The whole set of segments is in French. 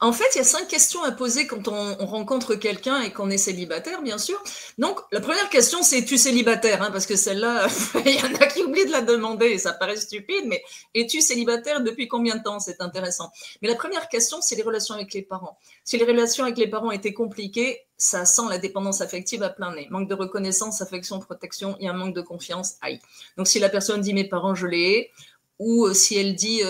En fait, il y a 5 questions à poser quand on rencontre quelqu'un et qu'on est célibataire, bien sûr. Donc, la première question, c'est es-tu célibataire, hein, parce que celle-là, il y en a qui oublient de la demander et ça paraît stupide, mais es-tu célibataire depuis combien de temps? C'est intéressant. Mais la première question, c'est les relations avec les parents. Si les relations avec les parents étaient compliquées, ça sent la dépendance affective à plein nez. Manque de reconnaissance, affection, protection, il y a un manque de confiance, aïe. Donc, si la personne dit mes parents, je les hais, ou si elle dit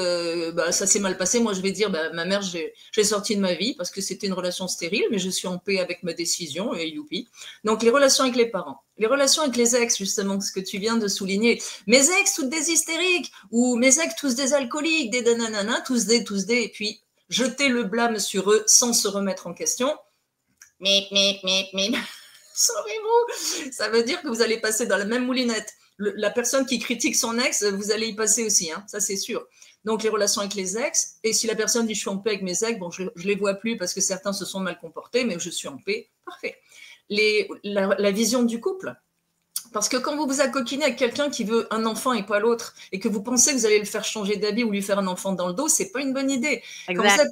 bah, ça s'est mal passé, moi je vais dire bah, ma mère, j'ai sorti de ma vie parce que c'était une relation stérile, mais je suis en paix avec ma décision et youpi. Donc les relations avec les parents, les relations avec les ex, justement, ce que tu viens de souligner. Mes ex, toutes des hystériques, ou mes ex, tous des alcooliques, des nanana, tous des, et puis jeter le blâme sur eux sans se remettre en question. Mais. Saurez-vous, ça veut dire que vous allez passer dans la même moulinette. La personne qui critique son ex, vous allez y passer aussi, hein, ça c'est sûr. Donc les relations avec les ex, et si la personne dit je suis en paix avec mes ex, bon je les vois plus parce que certains se sont mal comportés, mais je suis en paix, parfait. La vision du couple, parce que quand vous vous accoquinez avec quelqu'un qui veut un enfant et pas l'autre, et que vous pensez que vous allez le faire changer d'habit ou lui faire un enfant dans le dos, c'est pas une bonne idée. Exact.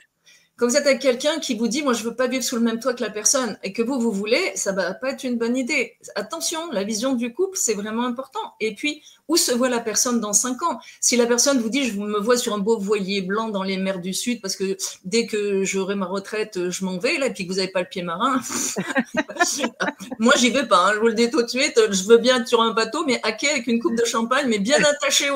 Quand vous êtes avec quelqu'un qui vous dit moi je veux pas vivre sous le même toit que la personne et que vous voulez, ça va pas être une bonne idée. Attention, la vision du couple c'est vraiment important. Et puis où se voit la personne dans 5 ans? Si la personne vous dit je me vois sur un beau voilier blanc dans les mers du Sud parce que dès que j'aurai ma retraite je m'en vais là, et puis que vous n'avez pas le pied marin, moi j'y vais pas, hein, je vous le dis tout de suite, je veux bien être sur un bateau mais à quai avec une coupe de champagne mais bien attaché,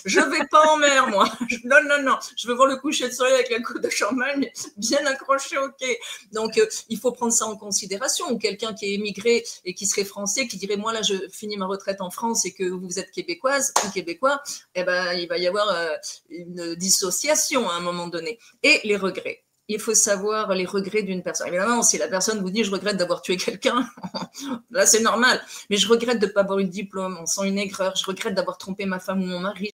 je vais pas en mer moi, non, je veux voir le coucher de soleil avec la coupe de champagne bien accroché au quai. Donc il faut prendre ça en considération. Ou quelqu'un qui est émigré et qui serait français, qui dirait moi là je finis ma retraite en France et que vous êtes québécoise ou québécois, eh ben il va y avoir une dissociation à un moment donné. Et les regrets. Il faut savoir les regrets d'une personne. Évidemment, si la personne vous dit je regrette d'avoir tué quelqu'un, là c'est normal. Mais je regrette de ne pas avoir eu de diplôme, on sent une aigreur. Je regrette d'avoir trompé ma femme ou mon mari.